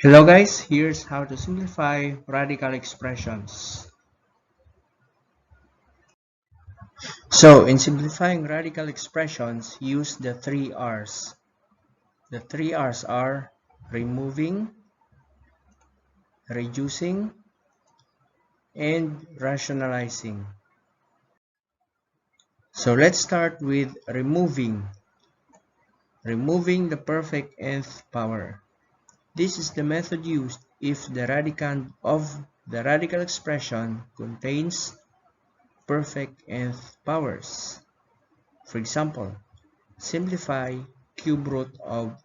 Hello guys, here's how to simplify radical expressions. So in simplifying radical expressions, use the three R's. The three R's are removing, reducing, and rationalizing. So let's start with removing. Removing the perfect nth power. This is the method used if the radicand of the radical expression contains perfect nth powers. For example, simplify cube root of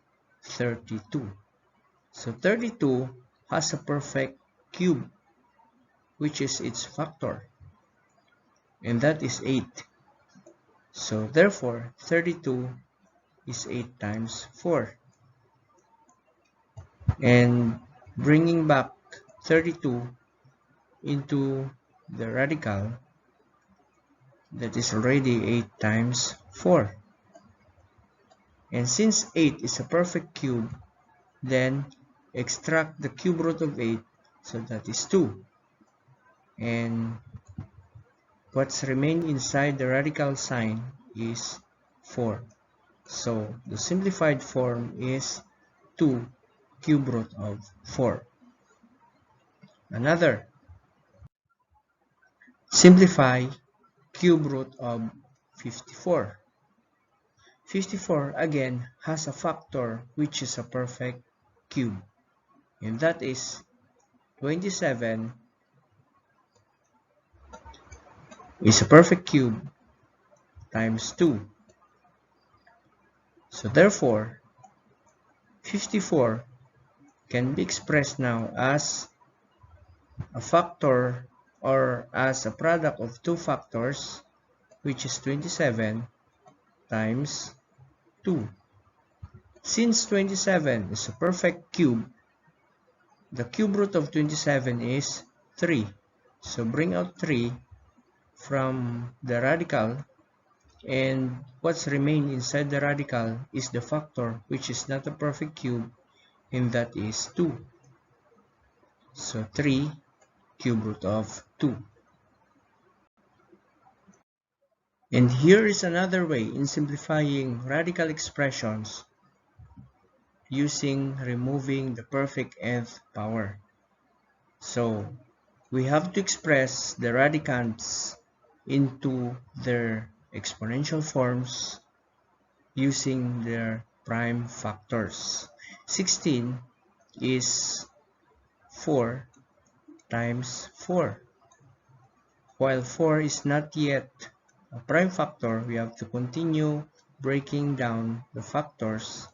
32. So 32 has a perfect cube, which is its factor, and that is 8. So therefore, 32 is 8 times 4. And bringing back 32 into the radical, that is already 8 times 4. And since 8 is a perfect cube, then extract the cube root of 8, so that is 2. And what's remain inside the radical sign is 4. So the simplified form is 2 cube root of 4. Another, simplify cube root of 54. 54 again has a factor which is a perfect cube, and that is 27 is a perfect cube times 2. So therefore, 54 can be expressed now as a factor or as a product of two factors, which is 27 times 2. Since 27 is a perfect cube, the cube root of 27 is 3. So bring out 3 from the radical, and what's remain inside the radical is the factor which is not a perfect cube, and that is 2. So 3 cube root of 2. And here is another way in simplifying radical expressions using removing the perfect nth power. So we have to express the radicands into their exponential forms using their prime factors. 16 is 4 times 4. While 4 is not yet a prime factor, we have to continue breaking down the factors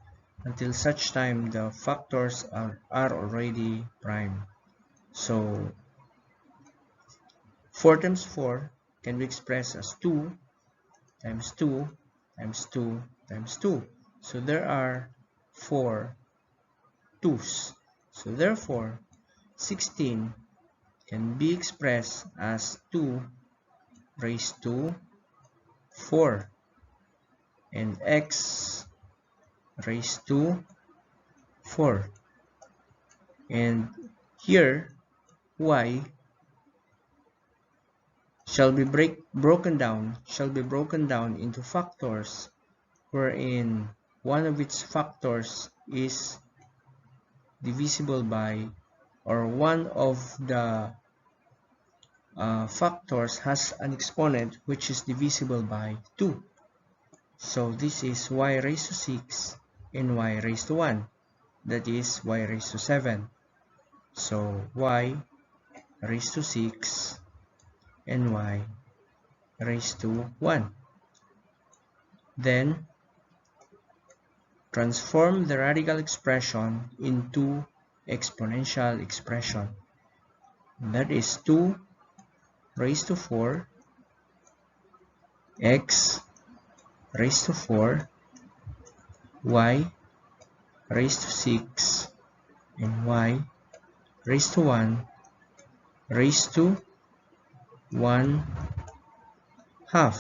until such time the factors are already prime. So 4 times 4 can be expressed as 2 times 2 times 2 times 2. So there are 4 2's. So therefore, 16 can be expressed as 2 raised to 4 and x raised to 4. And here, y shall be broken down into factors, wherein one of its factors is divisible by, or one of the factors has an exponent which is divisible by 2. So this is y raised to 6 and y raised to 1, that is y raised to 7. So y raised to 6 and y raised to 1. Then transform the radical expression into exponential expression. That is 2 raised to 4 x raised to 4 y raised to 6 and y raised to 1 raised to 1 half.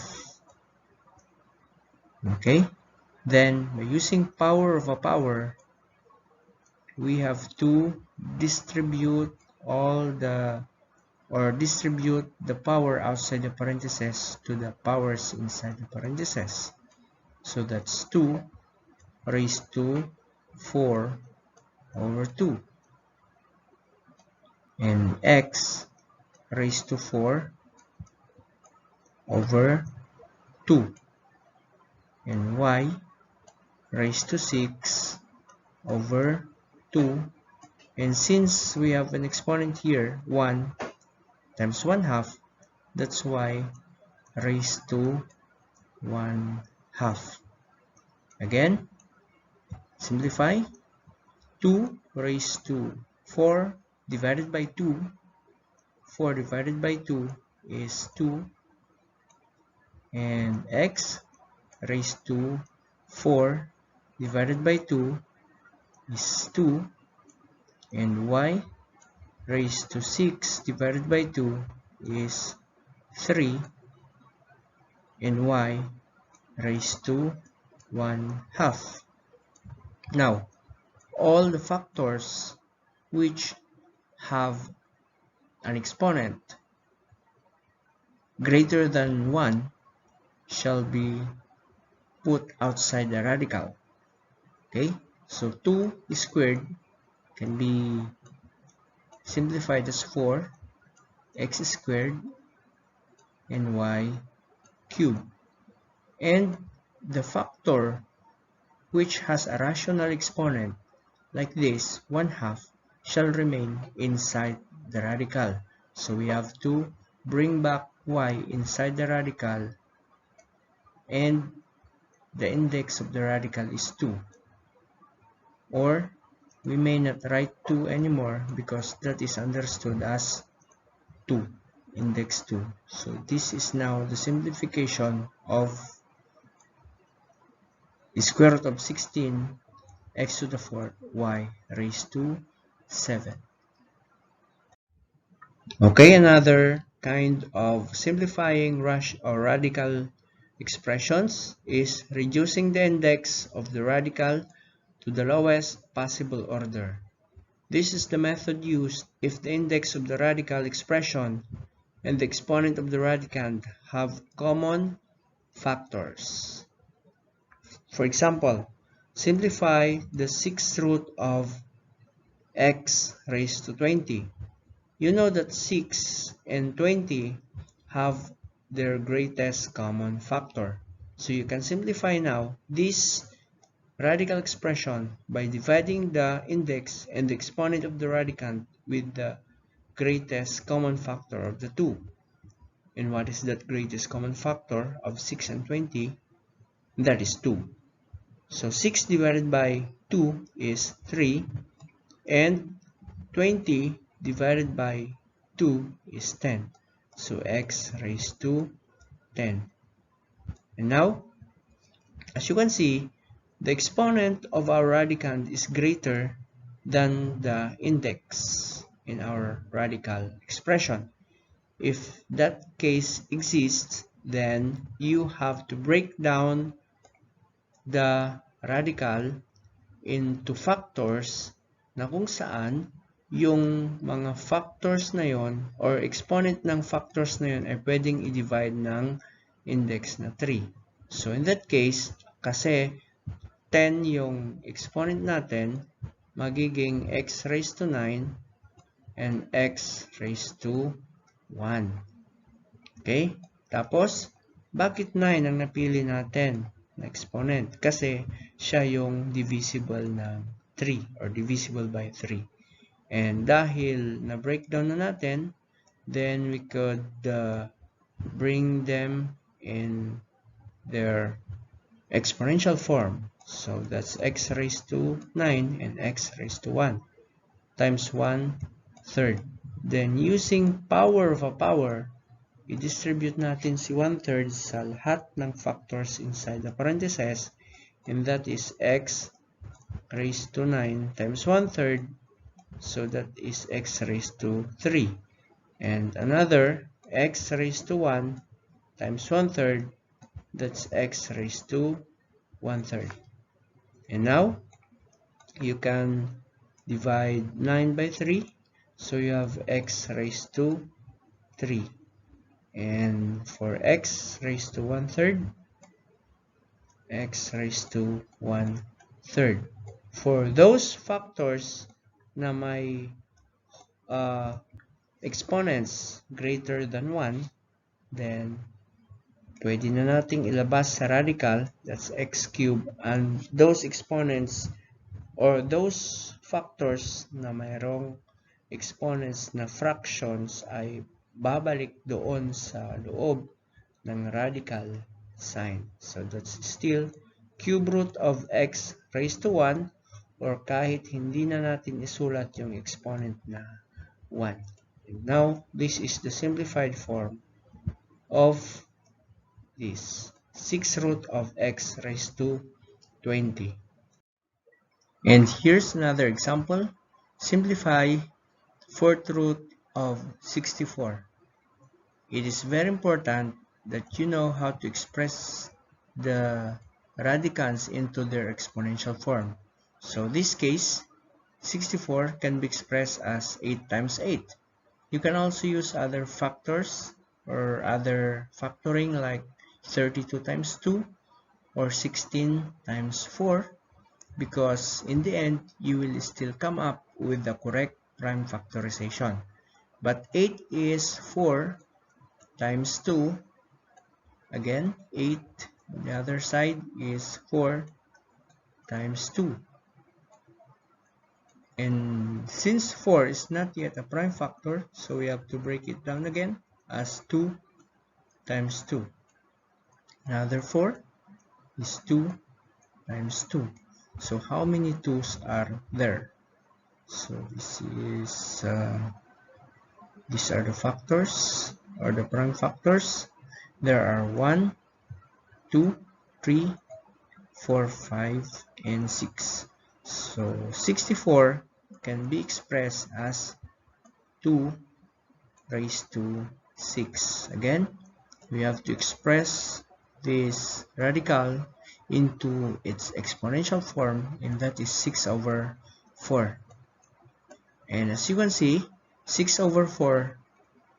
Okay, then by using power of a power, we have to distribute distribute the power outside the parentheses to the powers inside the parentheses. So that's 2 raised to 4 over 2, and x raised to 4 over 2, and y raised to 6 over 2. And since we have an exponent here, 1 times 1/2, that's y raised to 1/2. Again, simplify. 2 raised to 4 divided by 2. 4 divided by 2 is 2. And x raised to 4 divided by 2 is 2. And y raised to 6 divided by 2 is 3. And y raised to 1/2. Now, all the factors which have an exponent greater than 1 shall be put outside the radical. Okay, so 2 squared can be simplified as 4 x squared and y cubed. And the factor which has a rational exponent like this, 1/2, shall remain inside the radical. So we have to bring back y inside the radical, and the index of the radical is 2. Or we may not write 2 anymore because that is understood as 2, index 2. So this is now the simplification of the square root of 16 x to the 4th y raised to 7. Okay, another kind of simplifying radical expressions is reducing the index of the radical to the lowest possible order. This is the method used if the index of the radical expression and the exponent of the radicand have common factors. For example, simplify the 6th root of x raised to 20. You know that 6 and 20 have their greatest common factor. So you can simplify now this radical expression by dividing the index and the exponent of the radicand with the greatest common factor of the two. And what is that greatest common factor of 6 and 20? That is 2. So 6 divided by 2 is 3, and 20 divided by 2 is 10. So x raised to 10. And now, as you can see, the exponent of our radicand is greater than the index in our radical expression. If that case exists, then you have to break down the radical into factors na kung saan yung mga factors na yon or exponent ng factors na yon ay pwedeng i-divide ng index na 3. So in that case, kasi 10 yung exponent natin, magiging x raised to 9 and x raised to 1. Okay? Tapos, bakit 9 ang napili natin na exponent? Kasi siya yung divisible ng 3 or divisible by 3. And dahil na-breakdown na natin, then we could bring them in their exponential form. So that's x raised to 9 and x raised to 1 times 1/3. Then using power of a power, i-distribute natin si 1/3 sa lahat ng factors inside the parentheses, and that is x raised to 9 times 1/3. So that is x raised to 3. And another x raised to 1 times 1/3. That's x raised to 1/3. And now, you can Divide 9 by 3. So you have x raised to 3. And for x raised to 1/3, x raised to 1/3. For those factors na may exponents greater than 1, then pwede na nating ilabas sa radical, that's x cubed, and those exponents or those factors na mayroong exponents na fractions ay babalik doon sa loob ng radical sign. So that's still cube root of x raised to 1, or kahit hindi na natin isulat yung exponent na 1. And now, this is the simplified form of this 6 root of x raised to 20. And here's another example. Simplify 4th root of 64. It is very important that you know how to express the radicands into their exponential form. So in this case, 64 can be expressed as 8 times 8. You can also use other factors or other factoring like 32 times 2 or 16 times 4, because in the end, you will still come up with the correct prime factorization. But 8 is 4 times 2. Again, 8 on the other side is 4 times 2. And since 4 is not yet a prime factor, so we have to break it down again as 2 times 2. Another 4 is 2 times 2. So how many 2's are there? So these are the factors or the prime factors. There are 1, 2, 3, 4, 5, and 6. So 64 can be expressed as 2 raised to 6. Again, we have to express this radical into its exponential form, and that is 6 over 4. And as you can see, 6 over 4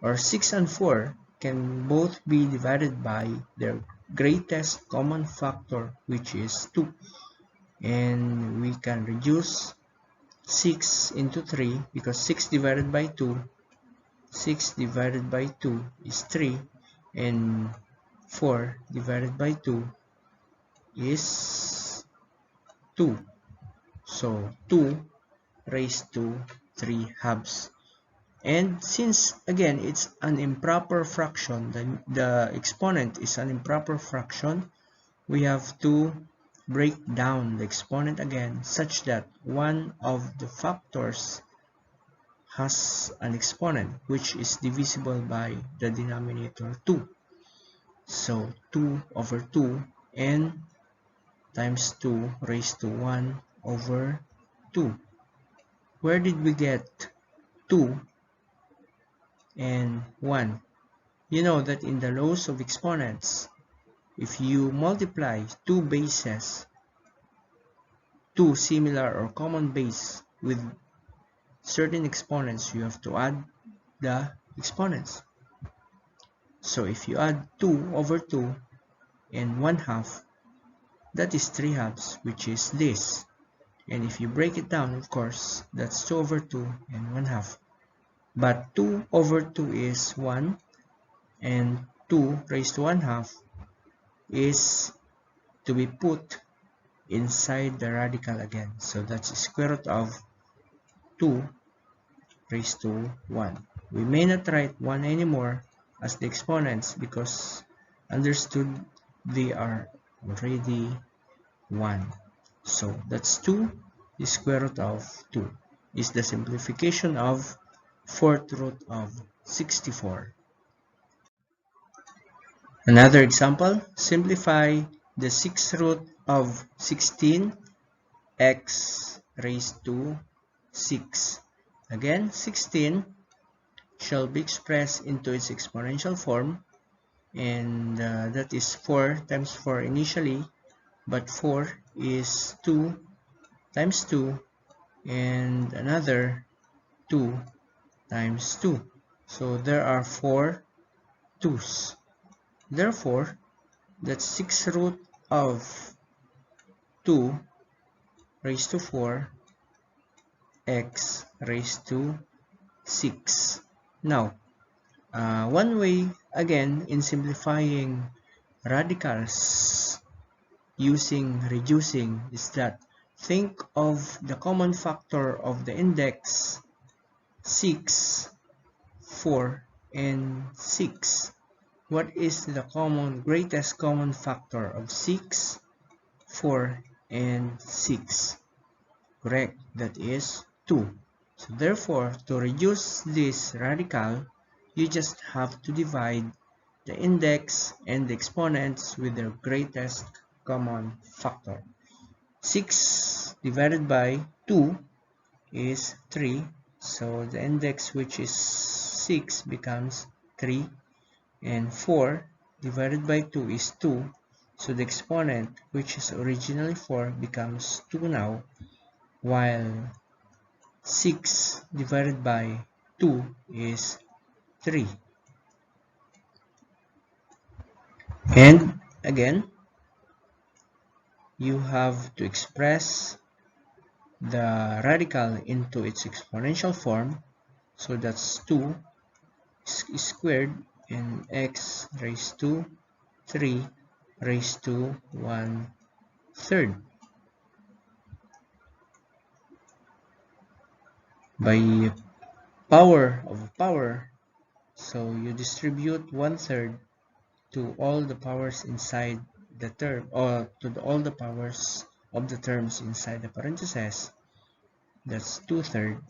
or 6 and 4 can both be divided by their greatest common factor, which is 2. And we can reduce 6 into 3 because 6 divided by 2 is 3, and 4 divided by 2 is 2. So 2 raised to 3 halves. And since again it's an improper fraction, the exponent is an improper fraction, we have to break down the exponent again such that one of the factors has an exponent which is divisible by the denominator 2. So 2 over 2 and times 2 raised to 1 over 2. Where did we get 2 and 1? You know that in the laws of exponents, if you multiply two bases, two similar or common base with certain exponents, you have to add the exponents. So if you add 2 over 2 and 1 half, that is 3 halves, which is this. And if you break it down, of course, that's 2 over 2 and 1 half. But 2 over 2 is 1, and 2 raised to 1 half is to be put inside the radical again. So that's square root of 2 raised to 1. We may not write 1 anymore as the exponents because understood they are already 1. So that's 2. The square root of 2 is the simplification of 4th root of 64. Another example, simplify the 6th root of 16 x raised to 6. Again, 16 shall be expressed into its exponential form, and that is 4 times 4 initially, but 4 is 2 times 2, and another 2 times 2. So there are 4 2's. Therefore, that's 6 root of 2 raised to 4 x raised to 6. Now, one way again in simplifying radicals using reducing is that think of the common factor of the index 6, 4, and 6. What is the greatest common factor of 6, 4, and 6? Correct, that is 2. So therefore, to reduce this radical, you just have to divide the index and the exponents with their greatest common factor. 6 divided by 2 is 3, so the index, which is 6, becomes 3, and 4 divided by 2 is 2, so the exponent, which is originally 4, becomes 2 now, while 6 divided by 2 is 3. And again, you have to express the radical into its exponential form, so that's 2 squared and x raised to 3 raised to 1/3. By power of power, so you distribute 1/3 to all the powers inside the term, or to all the powers of the terms inside the parentheses. That's 2/3,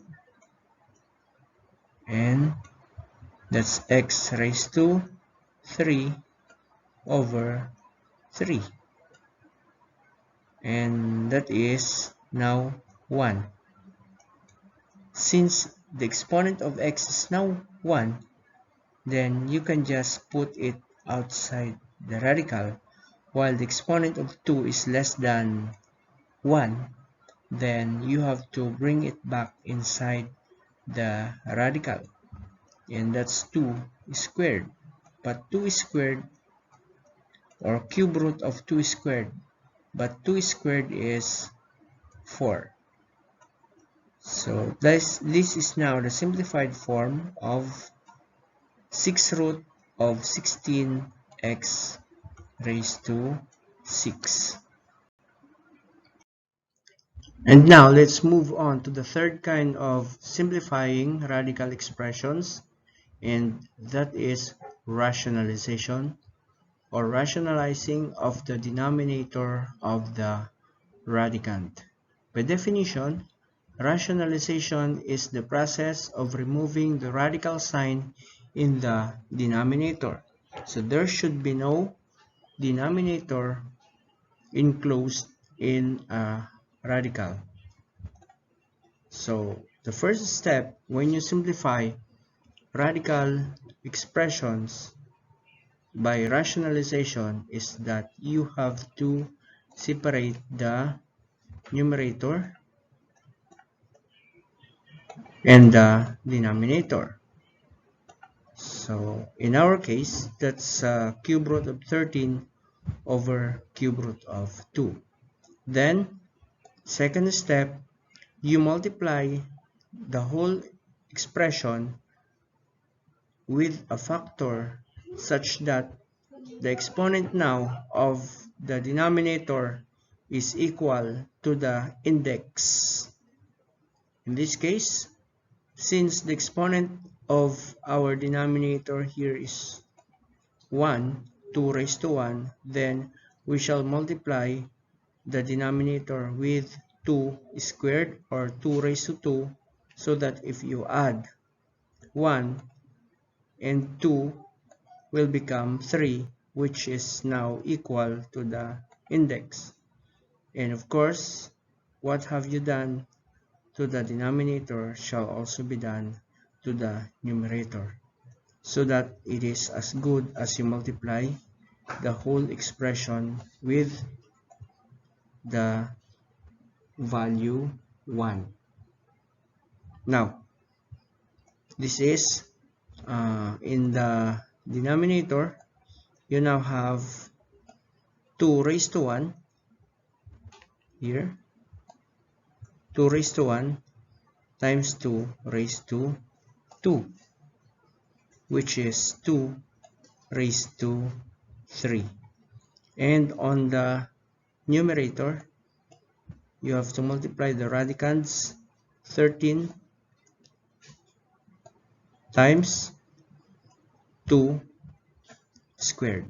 and that's x raised to 3 over 3, and that is now 1. Since the exponent of x is now 1, then you can just put it outside the radical, while the exponent of 2 is less than 1, then you have to bring it back inside the radical, and that's 2 squared. But 2 squared, or cube root of 2 squared, but 2 squared is 4. So this is now the simplified form of 6 root of 16x raised to 6. And now let's move on to the third kind of simplifying radical expressions, and that is rationalization, or rationalizing of the denominator of the radicand. By definition, rationalization is the process of removing the radical sign in the denominator. So there should be no denominator enclosed in a radical. So the first step when you simplify radical expressions by rationalization is that you have to separate the numerator and the denominator. So in our case, that's cube root of 13 over cube root of 2. Then, second step, you multiply the whole expression with a factor such that the exponent now of the denominator is equal to the index. In this case, since the exponent of our denominator here is 1, 2 raised to 1, then we shall multiply the denominator with 2 squared, or 2 raised to 2, so that if you add 1 and 2 will become 3, which is now equal to the index. And of course, what have you done to the denominator shall also be done to the numerator, so that it is as good as you multiply the whole expression with the value 1. Now, this is in the denominator, you now have 2 raised to 1 here, 2 raised to 1 times 2 raised to 2, which is 2 raised to 3. And on the numerator, you have to multiply the radicands 13 times 2 squared.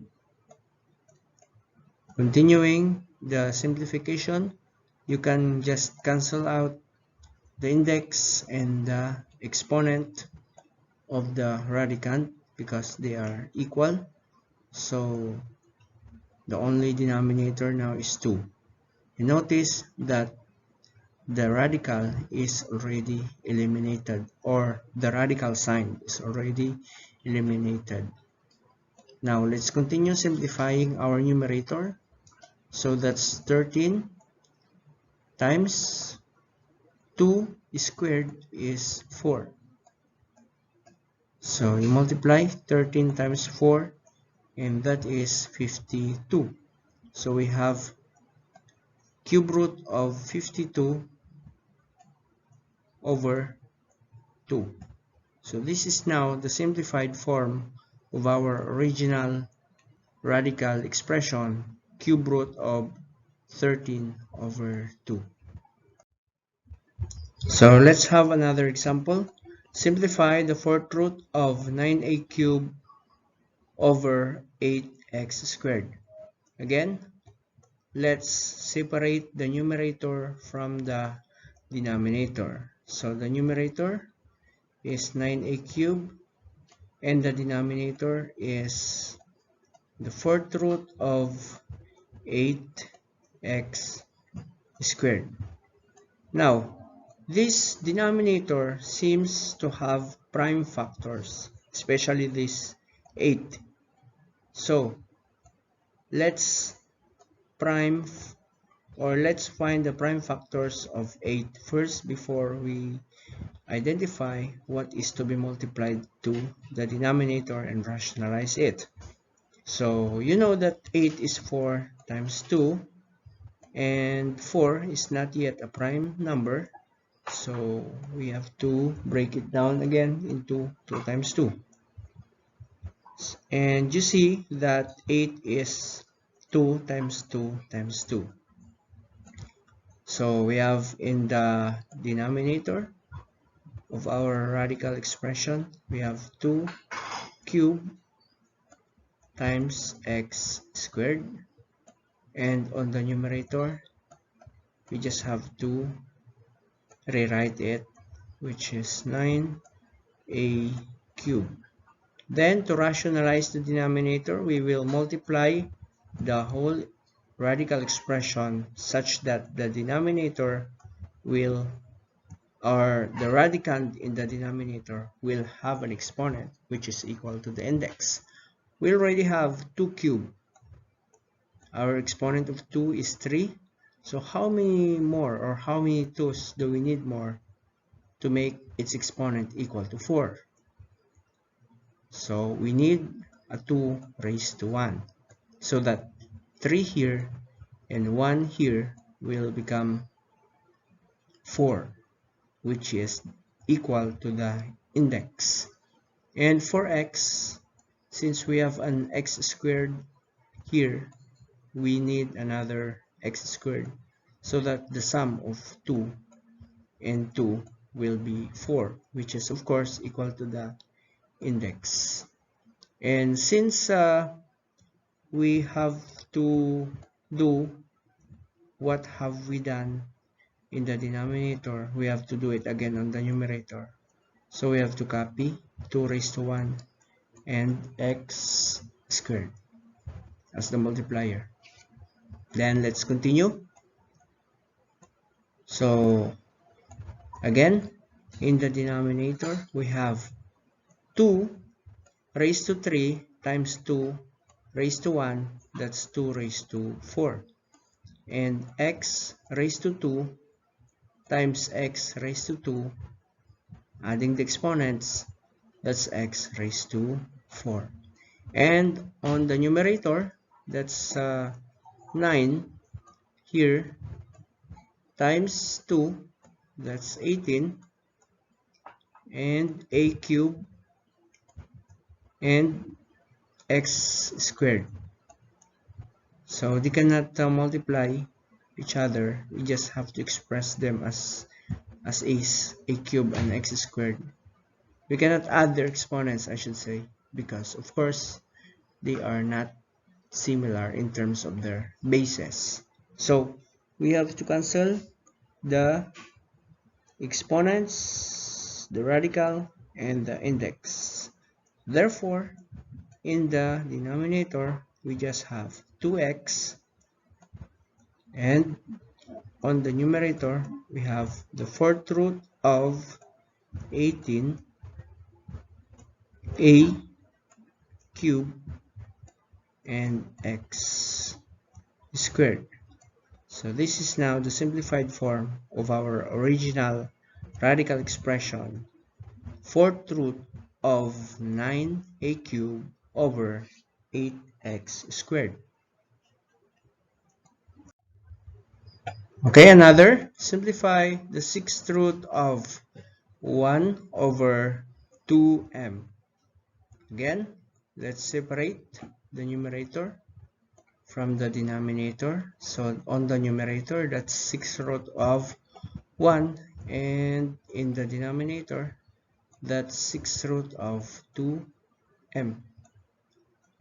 Continuing the simplification, you can just cancel out the index and the exponent of the radicand because they are equal. So the only denominator now is 2. You notice that the radical is already eliminated, or the radical sign is already eliminated. Now let's continue simplifying our numerator. So that's 13 times 2 squared is 4. So you multiply 13 times 4, and that is 52. So we have cube root of 52 over 2. So this is now the simplified form of our original radical expression, cube root of 13 over 2. So let's have another example. Simplify the fourth root of 9a cubed over 8x squared. Again, let's separate the numerator from the denominator. So the numerator is 9a cubed and the denominator is the fourth root of 8x squared. Now, this denominator seems to have prime factors, especially this 8. So let's find the prime factors of 8 first before we identify what is to be multiplied to the denominator and rationalize it. So you know that 8 is 4 times 2, and 4 is not yet a prime number, so we have to break it down again into 2 times 2. And you see that 8 is 2 times 2 times 2. So we have in the denominator of our radical expression, we have 2 cubed times x squared, and on the numerator we just have to rewrite it, which is 9a cubed. Then to rationalize the denominator, we will multiply the whole radical expression such that the denominator will, or the radicand in the denominator will have an exponent which is equal to the index. We already have 2 cubed. Our exponent of 2 is 3. So how many more, or how many 2's do we need more to make its exponent equal to 4? So we need a 2 raised to 1, so that 3 here and 1 here will become 4, which is equal to the index. And for x, since we have an x squared here, we need another x squared, so that the sum of 2 and 2 will be 4, which is of course equal to the index. And since we have to do what have we done in the denominator, we have to do it again on the numerator. So we have to copy 2 raised to 1 and x squared as the multiplier. Then let's continue. So again, in the denominator we have 2 raised to 3 times 2 raised to 1, that's 2 raised to 4. And x raised to 2 times x raised to 2, Adding the exponents, that's x raised to 4. And on the numerator, that's 9 here times 2, that's 18, and a cubed and x squared. So they cannot multiply each other. We just have to express them as a cube and x squared. We cannot add their exponents, I should say, because of course they are not similar in terms of their bases. So we have to cancel the exponents, the radical, and the index. Therefore, in the denominator, we just have 2x, and on the numerator, we have the fourth root of 18, a cubed, and x squared. So this is now the simplified form of our original radical expression, fourth root of 9a cubed over 8x squared. Okay, another, simplify the sixth root of 1 over 2m. Again, let's separate the numerator from the denominator. So on the numerator, that's 6 root of 1, and in the denominator, that's 6 root of 2m.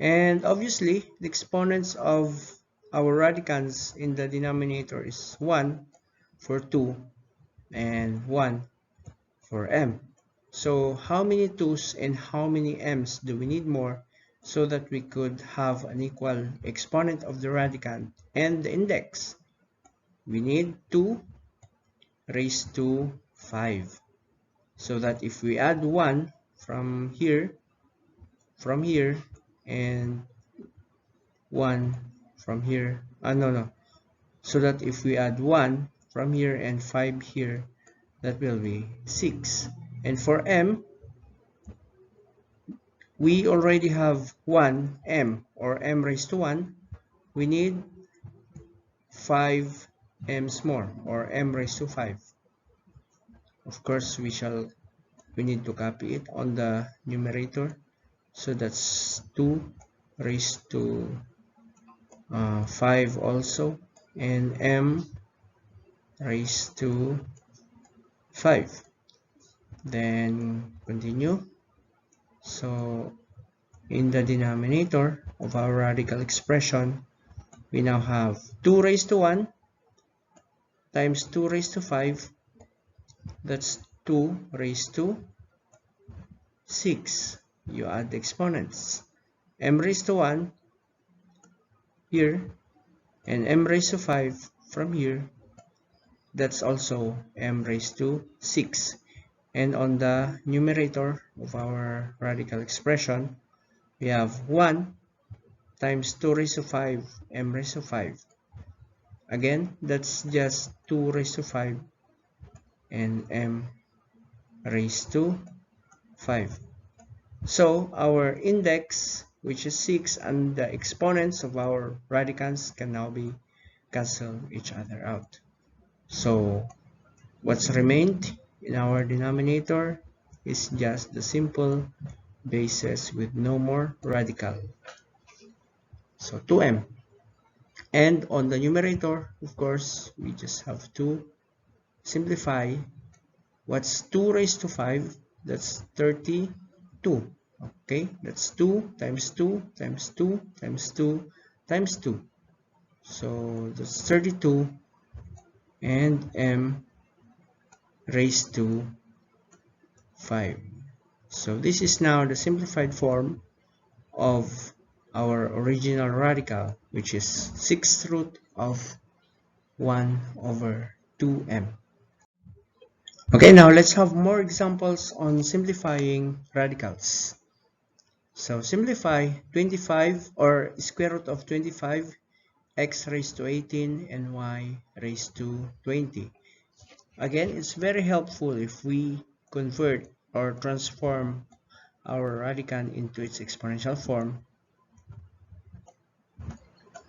And obviously, the exponents of our radicands in the denominator is 1 for 2 and 1 for m. So how many 2's and how many m's do we need more so that we could have an equal exponent of the radicand and the index? We need 2 raised to 5. So that if we add 1 from here, and 1 from here, so that if we add 1 from here and 5 here, that will be 6. And for m, we already have 1 m, or m raised to 1. We need 5 m's more, or m raised to 5. Of course, we need to copy it on the numerator. So that's 2 raised to 5 also, and m raised to 5. Then continue. So in the denominator of our radical expression, we now have 2 raised to 1 times 2 raised to 5. That's 2 raised to 6. You add the exponents. M raised to 1 here, and m raised to 5 from here. That's also m raised to 6. And on the numerator of our radical expression, we have 1 times 2 raised to 5 m raised to 5. Again, that's just 2 raised to 5 and m raised to 5. So our index, which is 6, and the exponents of our radicands can now be cancel each other out. So what's remained in our denominator is just the simple bases with no more radical. So 2m. And on the numerator, of course, we just have to simplify. What's 2 raised to 5? That's 32. Okay, that's 2 times 2 times 2 times 2 times 2. So that's 32, and m raised to 5. So this is now the simplified form of our original radical, which is 6th root of 1 over 2m. Okay, now let's have more examples on simplifying radicals. So simplify 25, or square root of 25, x raised to 18 and y raised to 20. Again, it's very helpful if we convert or transform our radicand into its exponential form.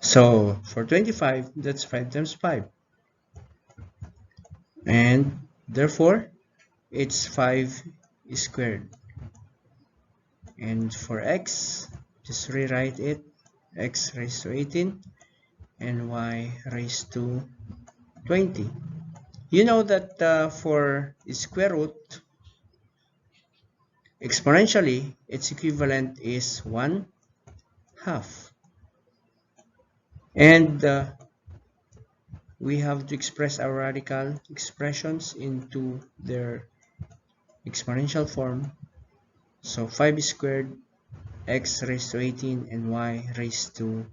So for 25, that's 5 times 5. And therefore, it's 5 squared. And for x, just rewrite it, x raised to 18 and y raised to 20. You know that for square root, exponentially, its equivalent is 1/2. And we have to express our radical expressions into their exponential form. So 5 squared, x raised to 18 and y raised to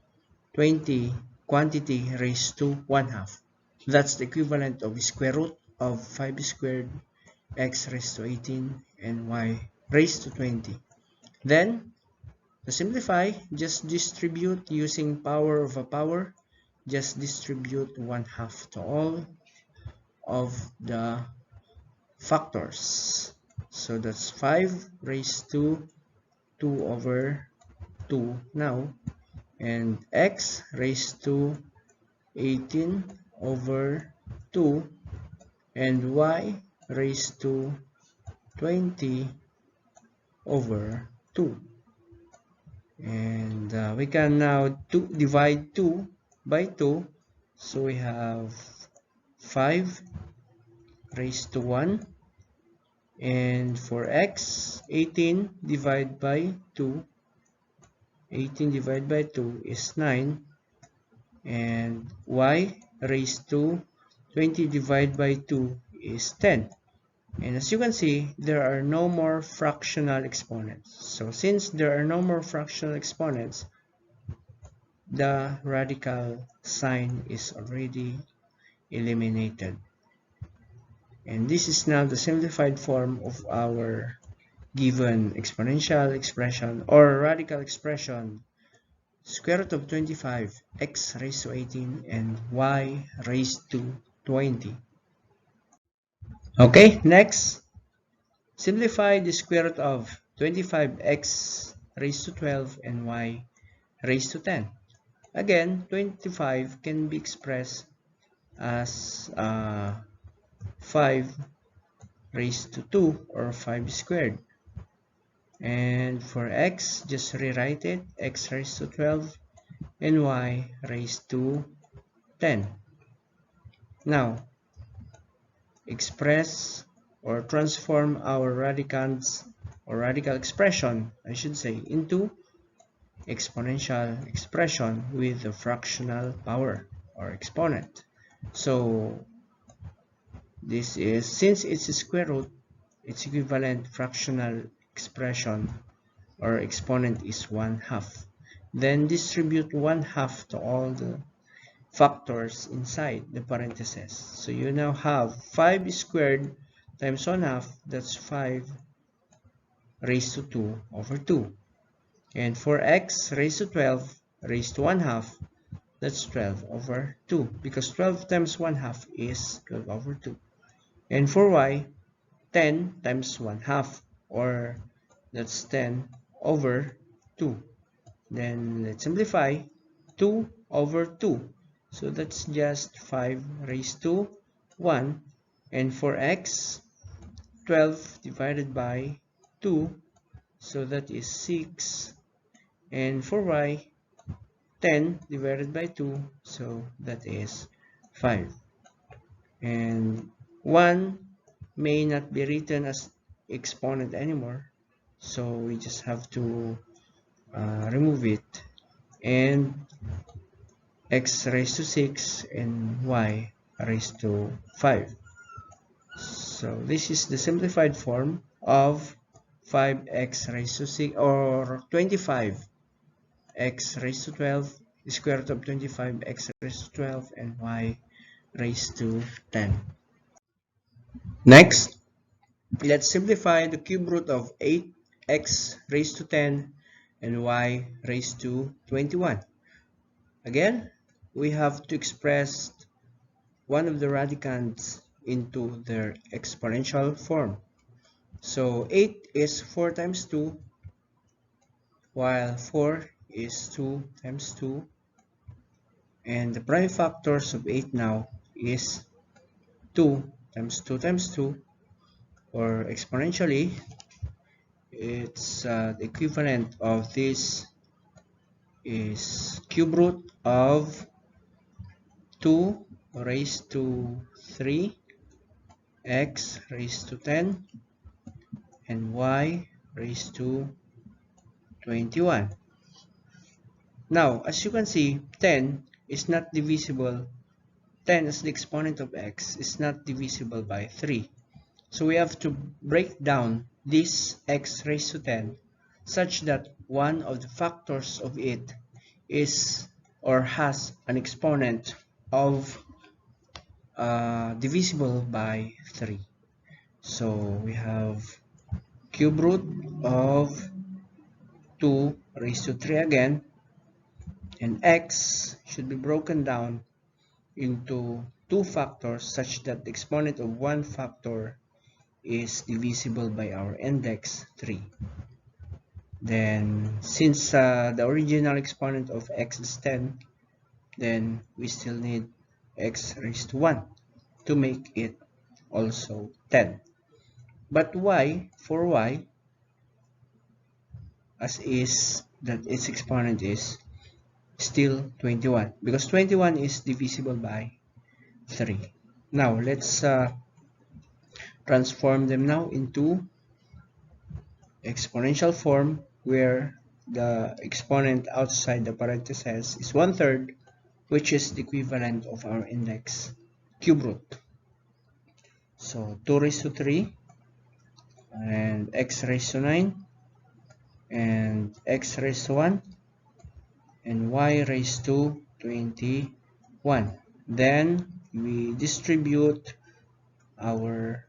20, quantity raised to 1/2. That's the equivalent of square root of 5 squared, x raised to 18 and y raised to 20. Then, to simplify, just distribute using power of a power. Just distribute 1/2 to all of the factors. So that's 5 raised to 2 over 2 now, and x raised to 18 over 2, and y raised to 20 over 2. And we can now divide 2 by 2. So we have 5 raised to 1. And for x, 18 divided by 2. 18 divided by 2 is 9. And y raised to 20 divided by 2 is 10. And as you can see, there are no more fractional exponents. So since there are no more fractional exponents, the radical sign is already eliminated. And this is now the simplified form of our given exponential expression or radical expression: square root of 25, x raised to 18 and y raised to 20. Okay, next, simplify the square root of 25x raised to 12 and y raised to 10. Again, 25 can be expressed as 5 raised to 2 or 5 squared. And for x, just rewrite it, x raised to 12 and y raised to 10. Now, express or transform our radicands or radical expression, I should say, into exponential expression with the fractional power or exponent. So this is, since it's a square root, its equivalent fractional expression or exponent is 1/2. Then distribute 1/2 to all the factors inside the parentheses. So you now have 5 squared times 1/2, that's 5 raised to 2 over 2. And for x raised to 12 raised to 1/2, that's 12 over 2, because 12 times 1/2 is 12 over 2. And for y, 10 times 1/2, or that's 10 over 2. Then let's simplify, 2 over 2. So that's just 5 raised to 1. And for x, 12 divided by 2. So that is 6. And for y, 10 divided by 2. So that is 5. And 1 may not be written as exponent anymore. So we just have to remove it. And x raised to 6 and y raised to 5. So this is the simplified form of 5x raised to 6 or 25 x raised to 12, the square root of 25 x raised to 12 and y raised to 10. Next, let's simplify the cube root of 8x raised to 10 and y raised to 21. Again, we have to express one of the radicands into their exponential form. So 8 is 4 times 2, while 4 is 2 times 2. And the prime factors of 8 now is 2 times 2 times 2, or exponentially, it's the equivalent of this is cube root of 2 raised to 3, x raised to 10, and y raised to 21. Now, as you can see, 10 is not divisible. 10 as the exponent of x is not divisible by 3. So we have to break down this x raised to 10 such that one of the factors of it is or has an exponent of divisible by 3. So we have cube root of 2 raised to 3 again, and x should be broken down into two factors such that the exponent of one factor is divisible by our index 3. Then since the original exponent of x is 10, then we still need x raised to 1 to make it also 10. But y, for y, as is that its exponent is still 21, because 21 is divisible by 3. Now let's transform them now into exponential form, where the exponent outside the parentheses is 1/3, which is the equivalent of our index cube root. So 2 raised to 3 and x raised to 9 and x raised to 1 and y raised to 21. Then we distribute our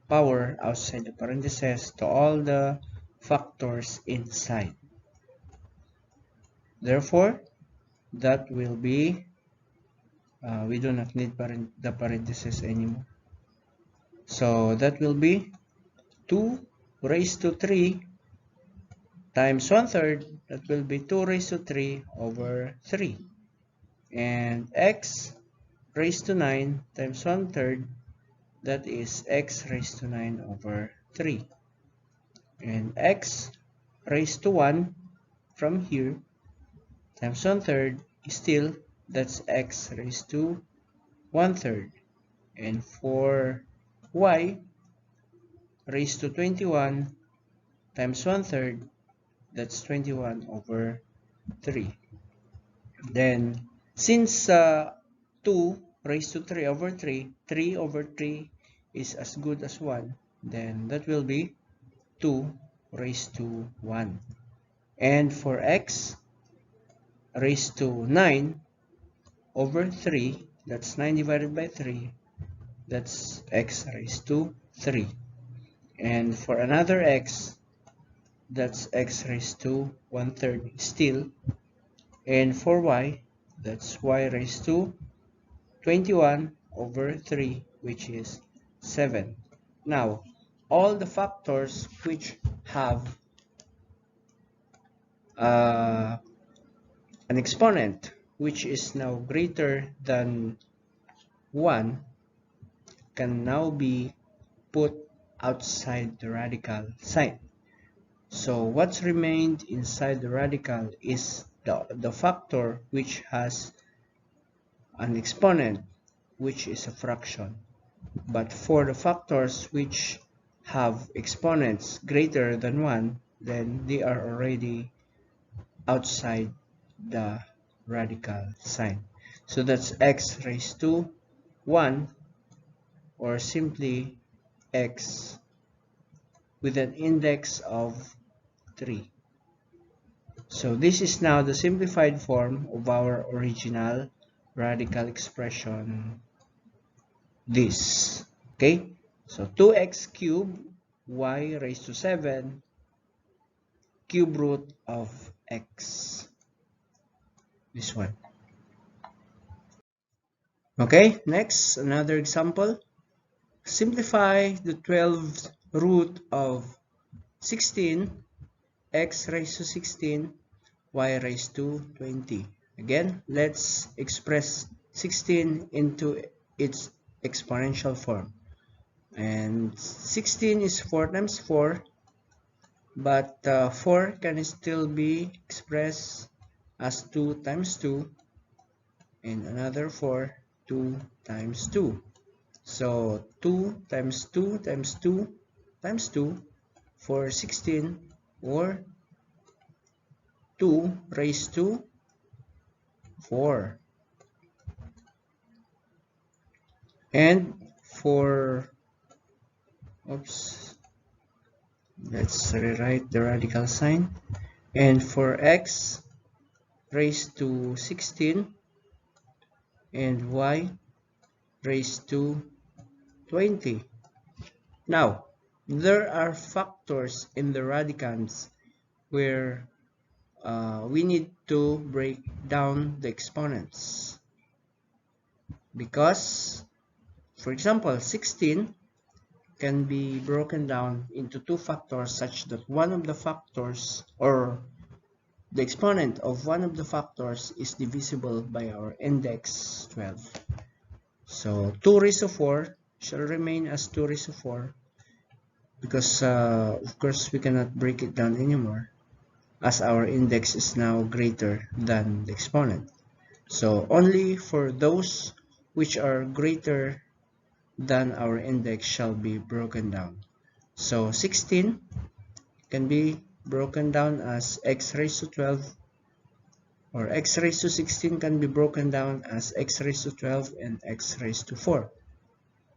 power outside the parentheses to all the factors inside. Therefore, that will be, we do not need the parentheses anymore. So that will be 2 raised to 3 times 1/3, that will be 2 raised to 3 over 3. And x raised to 9 times 1/3, that is x raised to 9 over 3. And x raised to 1 from here times 1/3 is still, that's x raised to 1/3. And for y raised to 21 times 1/3, that's 21 over 3. Then since 2 raised to 3 over 3, 3 over 3 is as good as 1, then that will be 2 raised to 1. And for x raised to 9 over 3, that's 9 divided by 3, that's x raised to 3. And for another x, that's x raised to 1/3 still. And for y, that's y raised to 21 over 3, which is 7. Now, all the factors which have an exponent which is now greater than 1 can now be put outside the radical sign. So what's remained inside the radical is the factor which has an exponent which is a fraction. But for the factors which have exponents greater than 1, then they are already outside the radical sign. So that's x raised to 1, or simply x with an index of 3. So this is now the simplified form of our original radical expression, this. Okay, so 2x cubed y raised to 7 cube root of x, this one. Okay, next, another example. Simplify the 12th root of 16, x raised to 16, y raised to 20. Again, let's express 16 into its exponential form. And 16 is 4 times 4, but 4 can still be expressed as 2 times 2, and another 4, 2 times 2. So 2 times 2 times 2 times 2 for 16, or 2 raised to 4. And for, oops, let's rewrite the radical sign. And for x raised to 16 and y raised to 20. Now, there are factors in the radicands where we need to break down the exponents. Because, for example, 16 can be broken down into two factors such that one of the factors, or the exponent of one of the factors, is divisible by our index 12. So 2 raised to 4 shall remain as 2 raised to 4 because of course we cannot break it down anymore as our index is now greater than the exponent. So only for those which are greater than our index shall be broken down. So 16 can be broken down as x raised to 12, or x raised to 16 can be broken down as x raised to 12 and x raised to 4.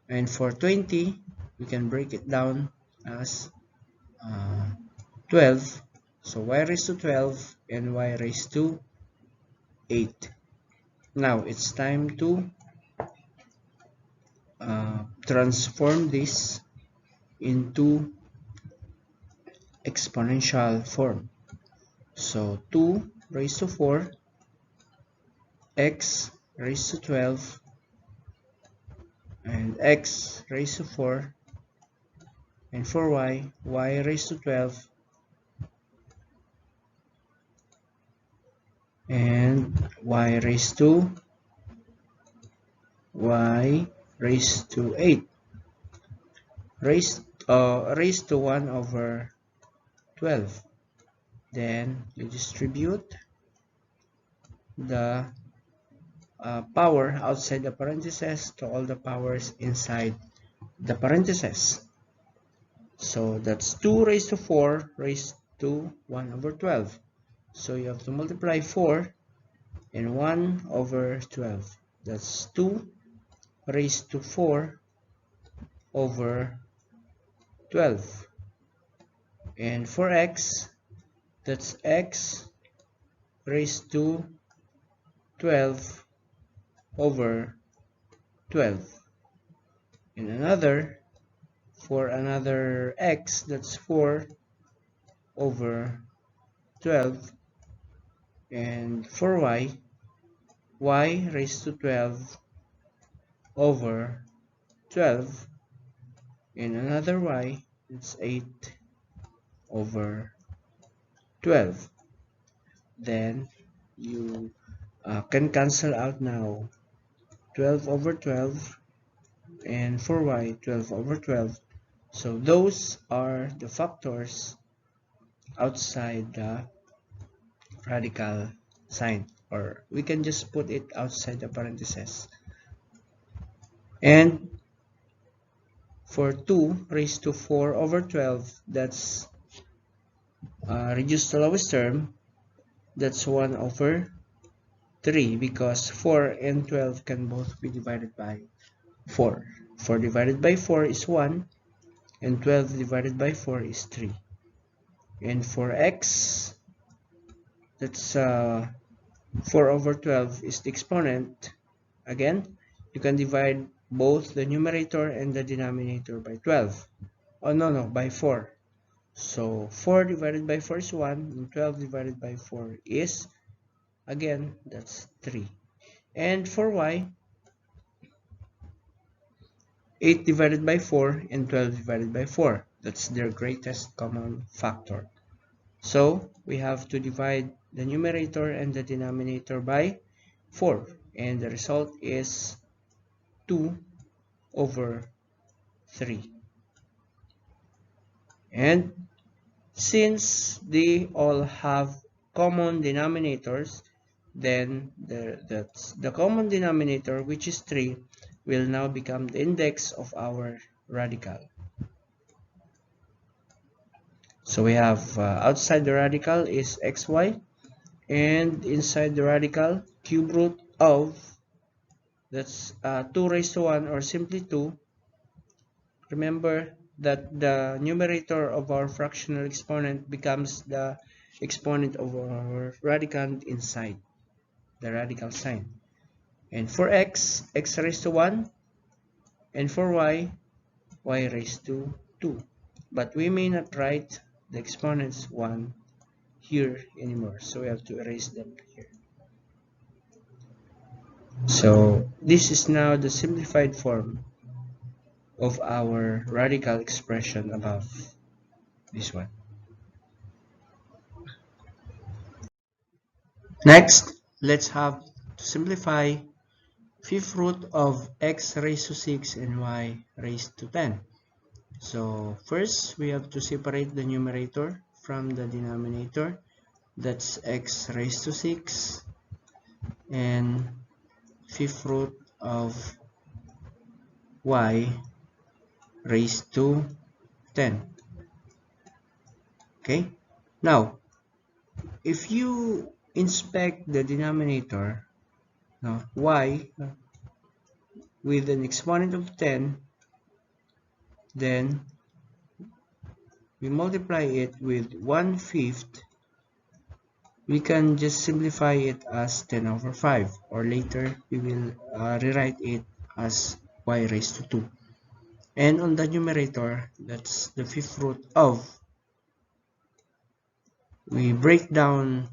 And for 20, we can break it down as 12. So y raised to 12 and y raised to 8. Now it's time to transform this into exponential form. So 2 raised to 4, x raised to 12, and x raised to 4, and for y, y raised to 12, and y raised to 8, raised to 1 over 12. Then you distribute the power outside the parentheses to all the powers inside the parentheses. So that's 2 raised to 4 raised to 1 over 12. So you have to multiply 4 and 1 over 12. That's 2 raised to 4 over 12. And for x, that's x raised to 12 over 12. And for another x, that's 4 over 12. And for y raised to 12 over 12. And another y, it's 8 over 12. Then you can cancel out now 12 over 12, and for y 12 over 12. So those are the factors outside the radical sign, or we can just put it outside the parentheses. And for 2 raised to 4 over 12, that's reduced to lowest term, that's 1 over 3, because 4 and 12 can both be divided by 4. 4 divided by 4 is 1, and 12 divided by 4 is 3. And for x, that's 4 over 12 is the exponent. Again, you can divide both the numerator and the denominator by 12. Oh, no, by 4. So 4 divided by 4 is 1, and 12 divided by 4 is, again, that's 3. And for y, 8 divided by 4 and 12 divided by 4. That's their greatest common factor. So we have to divide the numerator and the denominator by 4, and the result is 2 over 3. And since they all have common denominators, then the common denominator, which is 3, will now become the index of our radical. So we have outside the radical is xy, and inside the radical, cube root of, that's 2 raised to 1, or simply 2. Remember that the numerator of our fractional exponent becomes the exponent of our radicand inside the radical sign. And for x, x raised to 1, and for y, y raised to 2. But we may not write the exponents 1 here anymore, so we have to erase them here. So this is now the simplified form of our radical expression above this one. Next, let's have to simplify fifth root of x raised to 6 and y raised to 10. So first, we have to separate the numerator from the denominator. That's x raised to 6 and fifth root of y raised to 10. Okay, now if you inspect the denominator, y with an exponent of 10, then we multiply it with 1/5, we can just simplify it as 10 over 5, or later we will rewrite it as y raised to 2. And on the numerator, that's the fifth root of, we break down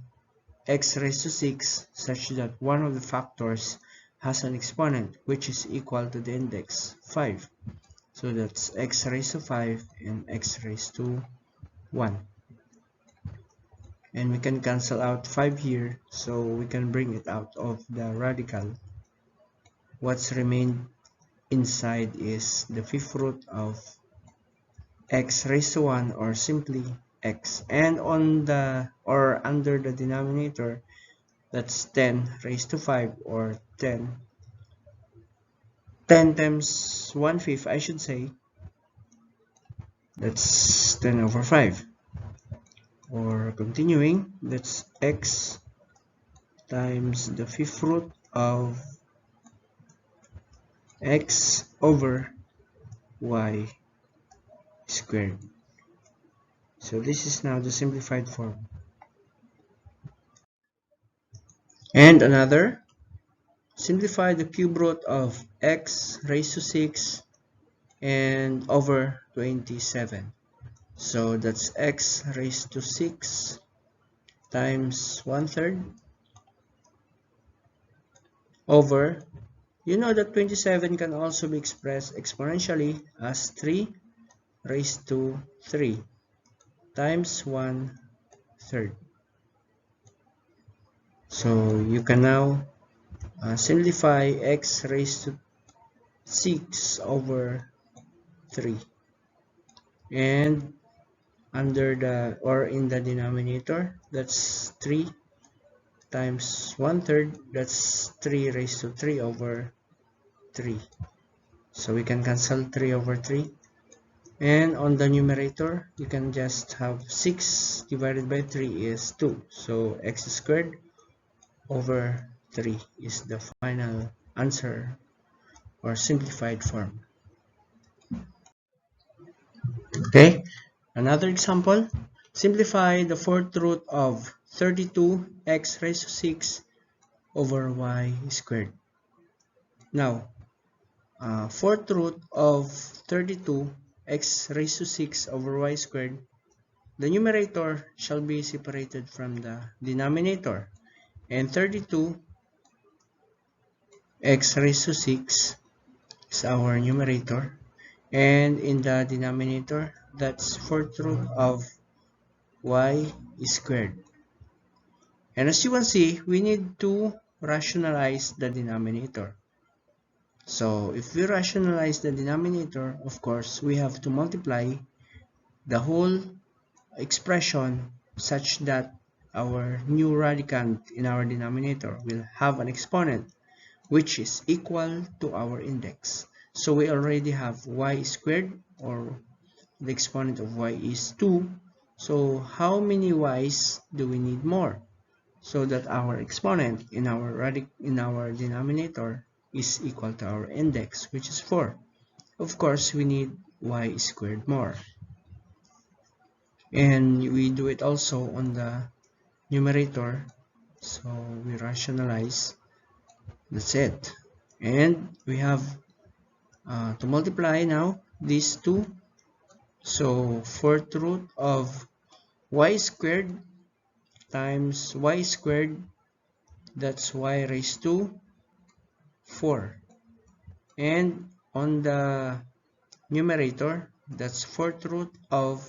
x raised to 6 such that one of the factors has an exponent which is equal to the index 5. So that's x raised to 5 and x raised to 1. And we can cancel out 5 here, so we can bring it out of the radical. What's remained inside is the fifth root of x raised to 1, or simply x. And on the, or under the denominator, that's 10 raised to 5, or 10 times 1/5, I should say. That's 10 over 5. Or continuing, that's x times the fifth root of x over y squared. So this is now the simplified form. And another, simplify the cube root of x raised to 6 and over 27. So that's x raised to 6 times 1/3 over, you know that 27 can also be expressed exponentially as 3 raised to 3 times 1/3. So you can now simplify x raised to 6 over 3, and under the, or in the denominator, that's 3 times 1/3, that's 3 raised to 3 over 3. So we can cancel 3 over 3, and on the numerator you can just have 6 divided by 3 is 2, so x squared over 3 is the final answer, or simplified form. Okay, another example, simplify the fourth root of 32x raised to 6 over y squared. Now, fourth root of 32x raised to 6 over y squared, the numerator shall be separated from the denominator, and 32x raised to 6 is our numerator, and in the denominator that's fourth root of y squared. And as you can see, we need to rationalize the denominator. So if we rationalize the denominator, of course, we have to multiply the whole expression such that our new radicand in our denominator will have an exponent which is equal to our index. So we already have y squared, or the exponent of y is 2. So how many y's do we need more so that our exponent in our denominator is equal to our index, which is 4? Of course, we need y squared more. And we do it also on the numerator. So we rationalize. That's it. And we have to multiply now these two. So fourth root of y squared times y squared, that's y raised to 4. And on the numerator, that's fourth root of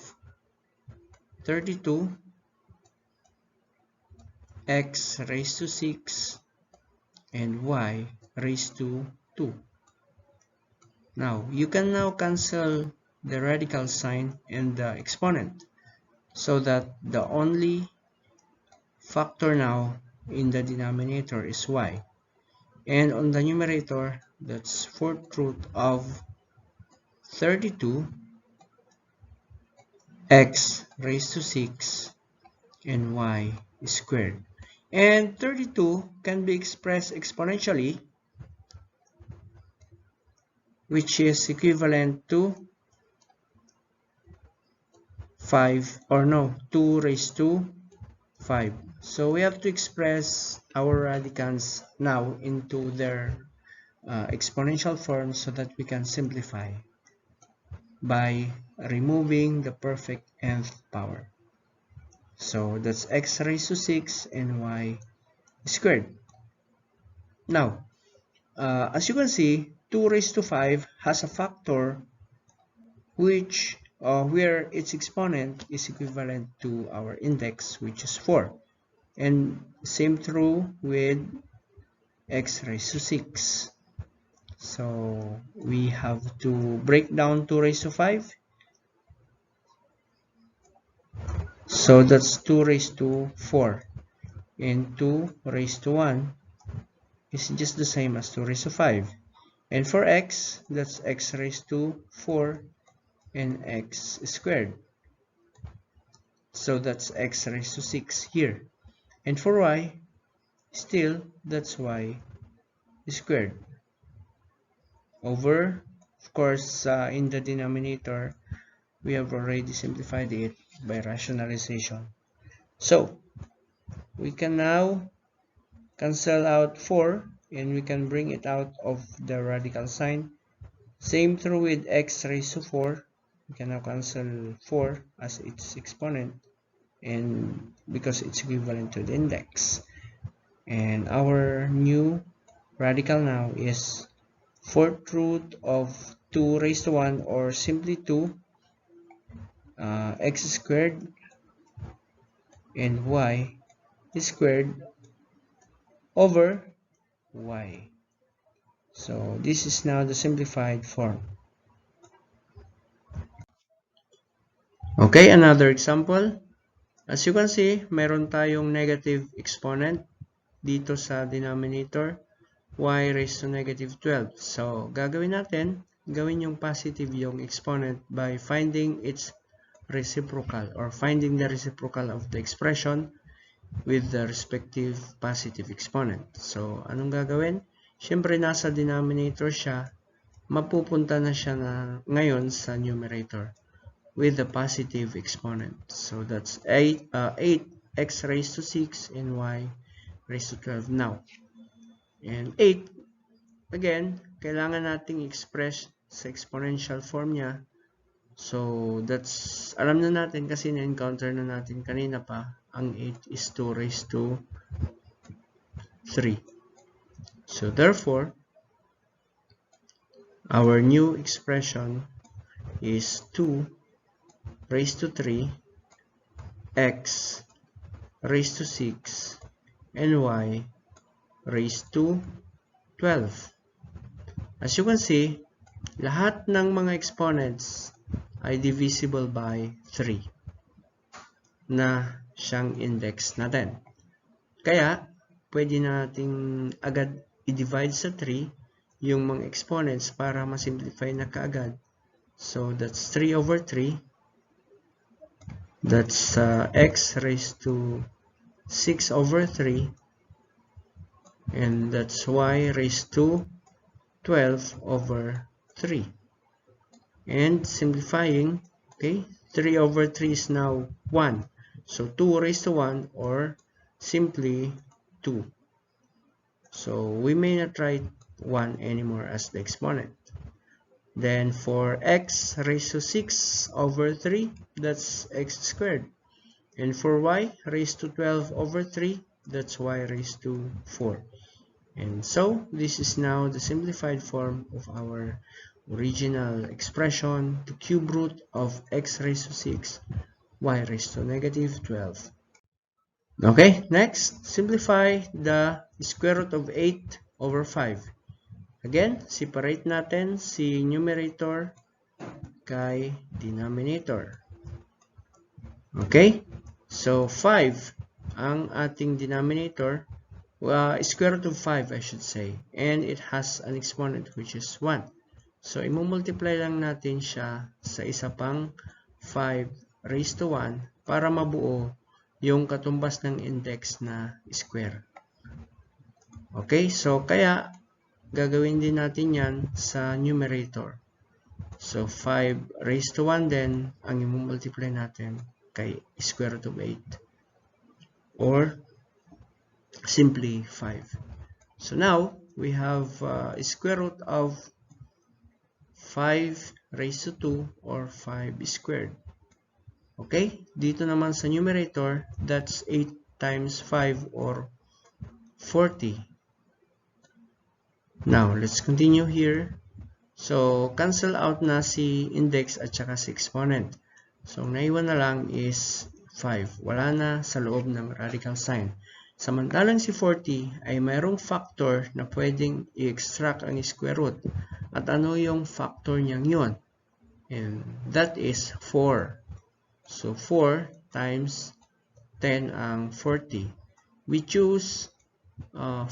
32 x raised to 6 and y raised to 2. Now, you can now cancel the radical sign and the exponent so that the only factor now in the denominator is y. And on the numerator, that's fourth root of 32 x raised to 6 and y squared. And 32 can be expressed exponentially, which is equivalent to 5, or no, 2 raised to 5. So we have to express our radicands now into their exponential form so that we can simplify by removing the perfect nth power. So that's x raised to 6 and y squared. Now, as you can see, 2 raised to 5 has a factor which where its exponent is equivalent to our index, which is 4. And same true with x raised to 6. So we have to break down 2 raised to 5. So that's 2 raised to 4. And 2 raised to 1 is just the same as 2 raised to 5. And for x, that's x raised to 4 and x squared. So that's x raised to 6 here. And for y, still, that's y squared. Over, of course, in the denominator, we have already simplified it by rationalization. So, we can now cancel out 4 and we can bring it out of the radical sign. Same true with x raised to 4. We can now cancel 4 as its exponent, and because it's equivalent to the index. And our new radical now is fourth root of 2 raised to 1, or simply 2, x squared and y squared over y. So this is now the simplified form. Okay, another example. As you can see, meron tayong negative exponent dito sa denominator, y raised to negative 12. So, gagawin natin, gawin yung positive yung exponent by finding its reciprocal, or finding the reciprocal of the expression with the respective positive exponent. So, anong gagawin? Siyempre, nasa denominator siya, mapupunta na siya ngayon sa numerator with the positive exponent. So that's 8x raised to 6 and y raised to 12 now. And 8, again, kailangan nating express sa exponential form niya. So that's, alam na natin kasi na-encounter na natin kanina pa, ang 8 is 2 raised to 3. So therefore, our new expression is 2 raised to 3, x raised to 6, and y raised to 12. As you can see, lahat ng mga exponents ay divisible by 3 na siyang index natin. Kaya, pwede nating agad i-divide sa 3 yung mga exponents para ma-simplify na kaagad. So, that's 3 over 3. That's x raised to 6 over 3. And that's y raised to 12 over 3. And simplifying, okay, 3 over 3 is now 1. So 2 raised to 1, or simply 2. So we may not write 1 anymore as the exponent. Then for x raised to 6 over 3, that's x squared. And for y raised to 12 over 3, that's y raised to 4. And so, this is now the simplified form of our original expression, the cube root of x raised to 6, y raised to negative 12. Okay, next, simplify the square root of 8 over 5. Again, separate natin si numerator kay denominator. Okay, so 5 ang ating denominator. Square root of 5, I should say, and it has an exponent which is 1. So, i-multiply lang natin siya sa isa pang 5 raised to 1 para mabuo yung katumbas ng index na square. Okay, so kaya gagawin din natin yan sa numerator. So, 5 raised to 1 then ang i-multiply natin kay square root of 8. Or simply 5. So now, we have a square root of 5 raised to 2 or 5 squared. Okay? Dito naman sa numerator, that's 8 times 5 or 40. Now, let's continue here. So, cancel out na si index at saka si exponent. So, naiwan na lang is 5. Wala na sa loob ng radical sign. Samantalang si 40 ay mayroong factor na pwedeng i-extract ang square root. At ano yung factor niyang yun? And that is 4. So 4 times 10 ang 40. We choose 4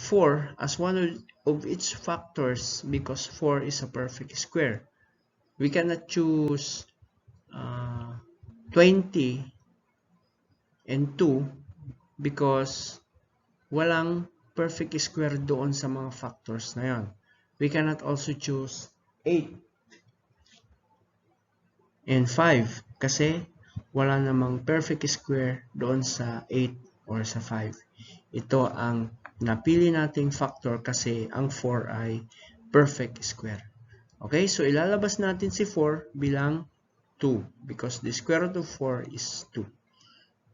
as one of its factors because 4 is a perfect square. We cannot choose 20 and 2 because walang perfect square doon sa mga factors na yon. We cannot also choose 8 and 5 kasi wala namang perfect square doon sa 8 or sa 5. Ito ang napili nating factor kasi ang 4 ay perfect square. Okay, so ilalabas natin si 4 bilang 2 because the square root of 4 is 2.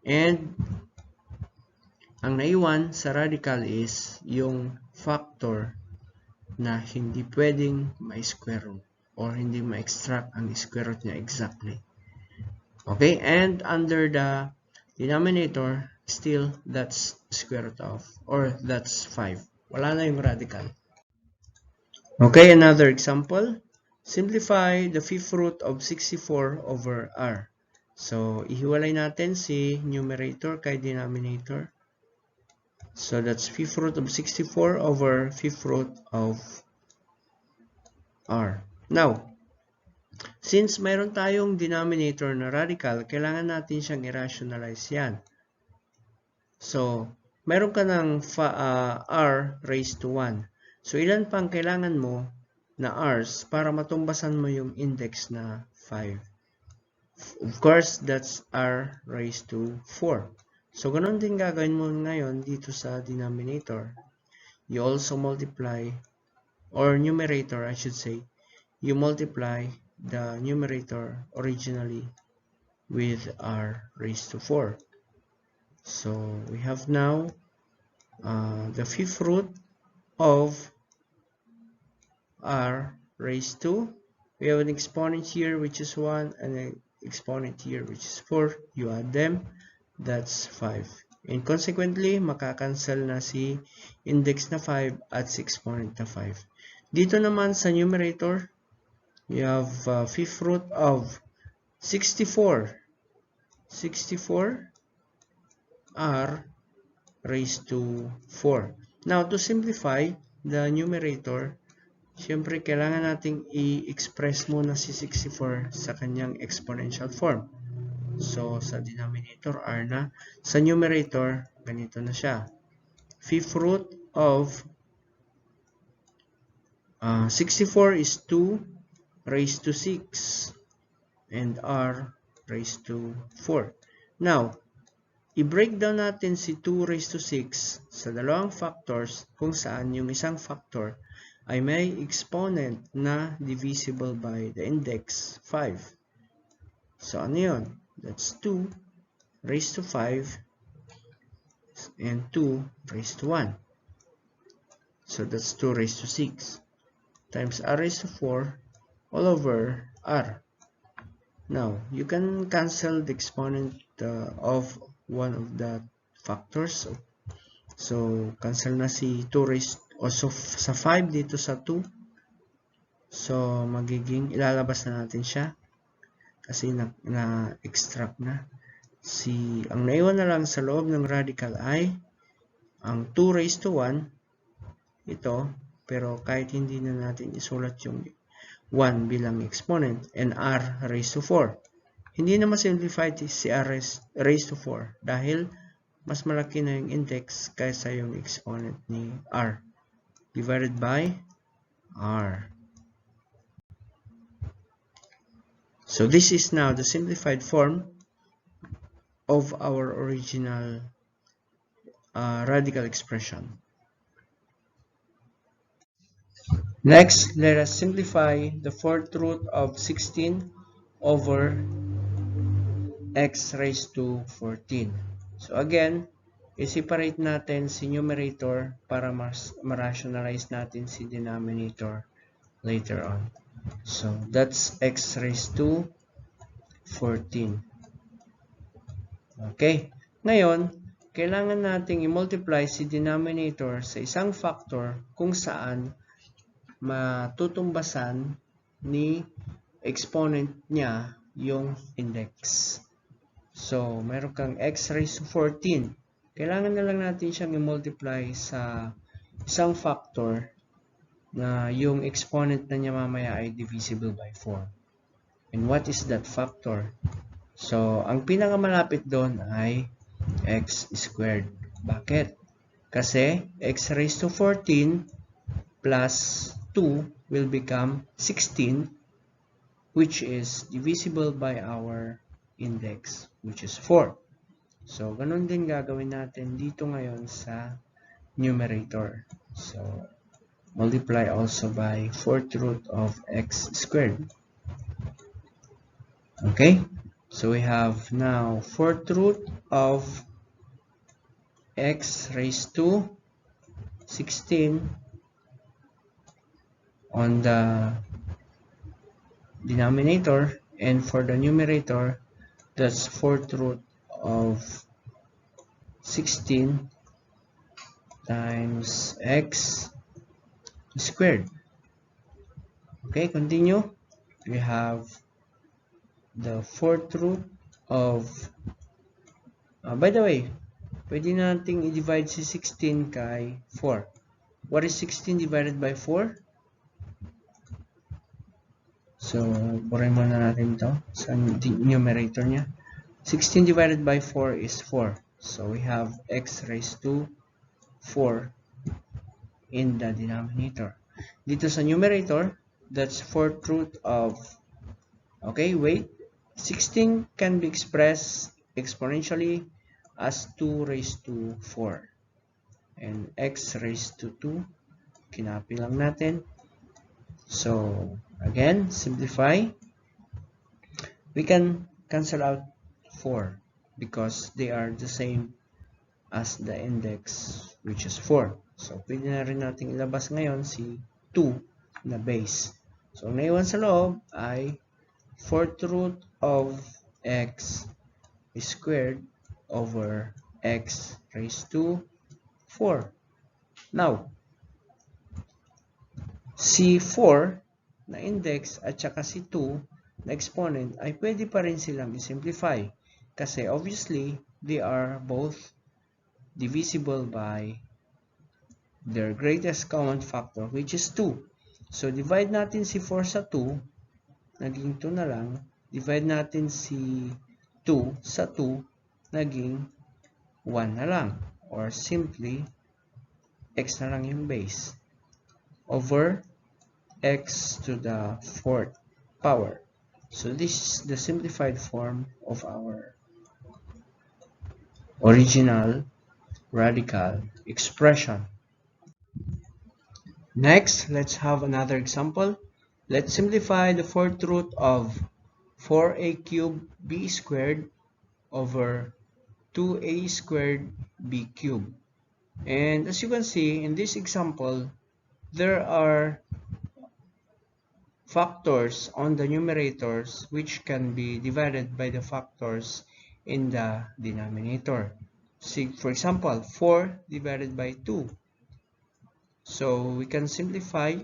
And ang naiwan sa radical is yung factor na hindi pwedeng ma-square root or hindi ma-extract ang square root niya exactly. Okay, and under the denominator, still that's square root of, or that's 5. Wala na yung radical. Okay, another example. Simplify the fifth root of 64 over r. So, ihiwalay natin si numerator kay denominator. So that's fifth root of 64 over fifth root of r. Now, since mayroon tayong denominator na radical, kailangan natin siyang i-rationalize yan. So, mayroon ka ng r raised to 1. So, ilan pang kailangan mo na r's para matumbasan mo yung index na 5? Of course, that's r raised to 4. So, ganun din gagawin mo ngayon dito sa denominator. You also multiply, or numerator, I should say, you multiply the numerator originally with r raised to 4. So, we have now the fifth root of r raised to, we have an exponent here which is 1 and a exponent here, which is 4. You add them, that's 5. And consequently, makakancel na si index na 5 at si exponent na 5. Dito naman sa numerator, you have fifth root of 64. 64 r raised to 4. Now, to simplify the numerator, syempre, kailangan nating i-express muna si 64 sa kanyang exponential form. So, sa denominator, r na. Sa numerator, ganito na siya. Fifth root of 64 is 2 raised to 6. And r raised to 4. Now, i-break down natin si 2 raised to 6 sa dalawang factors kung saan yung isang factor ay may exponent na divisible by the index 5. So, ano yun? That's 2 raised to 5 and 2 raised to 1. So, that's 2 raised to 6 times r raised to 4 all over r. Now, you can cancel the exponent of one of the factors. So, cancel na si 2 raised also sa 5 dito sa 2. So, magiging ilalabas na natin siya kasi na-extract na. Ang naiwan na lang sa loob ng radical ay ang 2 raised to 1 ito, pero kahit hindi na natin isulat yung 1 bilang exponent and r raised to 4. Hindi na ma-simplify si r raised to 4 dahil mas malaki na yung index kaysa yung exponent ni r divided by r. So this is now the simplified form of our original radical expression. Next, let us simplify the fourth root of 16 over x raised to 14. So again, i-separate natin si numerator para ma-rationalize natin si denominator later on. So that's x raised to 14. Okay. Ngayon, kailangan nating i-multiply si denominator sa isang factor kung saan matutumbasan ni exponent niya yung index. So, meron kang x raised to 14. Kailangan na lang natin siyang i-multiply sa isang factor na yung exponent na niya mamaya ay divisible by 4. And what is that factor? So, ang pinakamalapit doon ay x squared. Bakit? Kasi x raised to 14 plus 2 will become 16, which is divisible by our index, which is 4. So, ganun din gagawin natin dito ngayon sa numerator. So, multiply also by 4th root of x squared. Okay? So, we have now 4th root of x raised to 16 on the denominator, and for the numerator, that's 4th root of 16 times x squared. Okay, continue. We have the 4th root of by the way, pwede nating i-divide si 16 kay 4. What is 16 divided by 4? So, burin muna natin ito sa numerator niya. 16 divided by 4 is 4. So, we have x raised to 4 in the denominator. Dito sa numerator, that's 4th root of, okay, wait, 16 can be expressed exponentially as 2 raised to 4. And x raised to 2, kinapi lang natin. So, again, simplify. We can cancel out 4 because they are the same as the index, which is 4. So, pwede na rin natin ilabas ngayon si 2 na base. So, ang naiwan sa loob ay 4th root of x squared over x raised to 4. Now, si 4 na index at saka si 2 na exponent ay pwede pa rin silang i-simplify kasi obviously they are both divisible by their greatest common factor which is 2. So divide natin si 4 sa 2, naging 2 na lang. Divide natin si 2 sa 2, naging 1 na lang. Or simply, x na lang yung base over x to the 4th power. So this is the simplified form of our original radical expression. Next, let's have another example. Let's simplify the 4th root of 4a cubed b squared over 2a squared b cubed. And as you can see in this example, there are factors on the numerators which can be divided by the factors in the denominator. See, for example, 4 divided by 2. So we can simplify,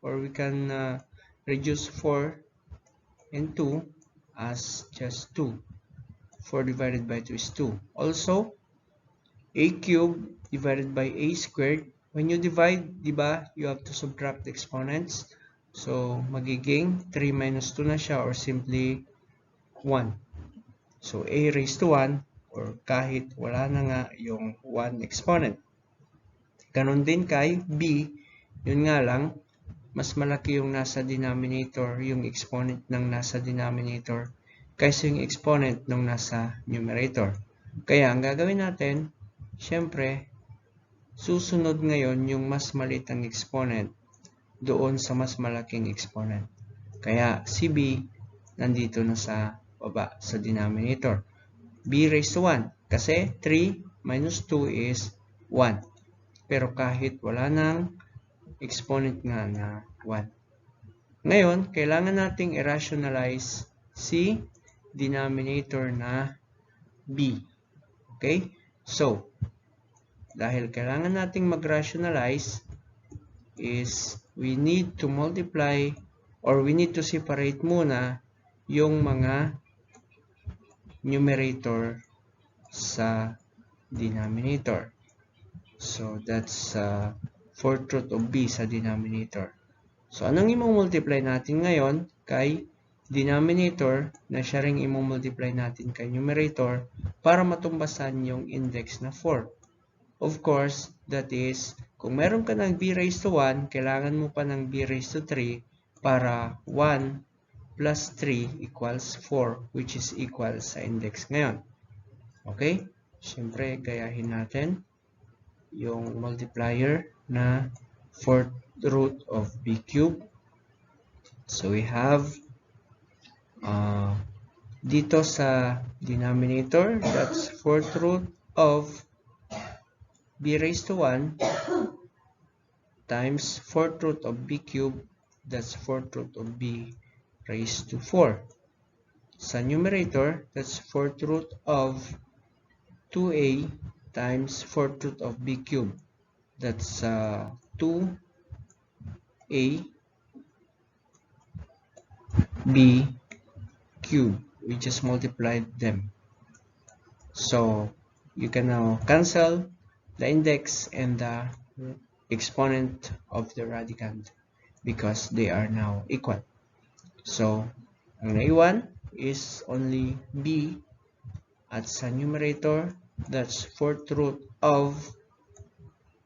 or we can reduce 4 and 2 as just 2. 4 divided by 2 is 2. Also, a cubed divided by a squared. When you divide, diba, you have to subtract the exponents. So, magiging 3 minus 2 na siya, or simply 1. So, a raised to 1, or kahit wala na nga yung 1 exponent. Ganon din kay b, yun nga lang, mas malaki yung nasa denominator, yung exponent ng nasa denominator, kaysa yung exponent ng nasa numerator. Kaya, ang gagawin natin, syempre, susunod ngayon yung mas maliit ang exponent doon sa mas malaking exponent. Kaya, si b, nandito na sa baba, sa denominator. b raised to 1. Kasi, 3 minus 2 is 1. Pero kahit wala nang exponent nga na 1. Ngayon, kailangan nating i-rationalize si denominator na b. Okay? So, dahil kailangan nating mag-rationalize is we need to multiply, or we need to separate muna yung mga numerator sa denominator. So, that's 4th root of b sa denominator. So, anong i-multiply natin ngayon kay denominator na siya ring i-multiply natin kay numerator para matumbasan yung index na 4? Of course, that is, kung meron ka ng b raised to 1, kailangan mo pa ng b raised to 3 para 1 plus 3 equals 4, which is equal sa index ngayon. Okay? Siyempre, gayahin natin yung multiplier na 4th root of b cubed. So, we have dito sa denominator, that's 4th root of b raised to 1 times 4th root of b cubed, that's 4th root of b raised to 4. Sa numerator, that's 4th root of 2a times 4th root of b cubed. That's 2a b cubed. We just multiplied them. So, you can now cancel the index and the exponent of the radicand because they are now equal. So, ang naiwan is only b at sa numerator, that's 4th root of,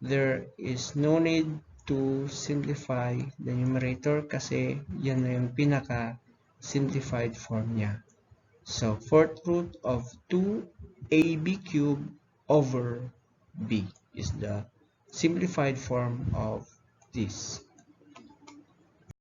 there is no need to simplify the numerator kasi yan na yung pinaka simplified form niya. So, 4th root of 2ab cubed over b is the simplified form of this.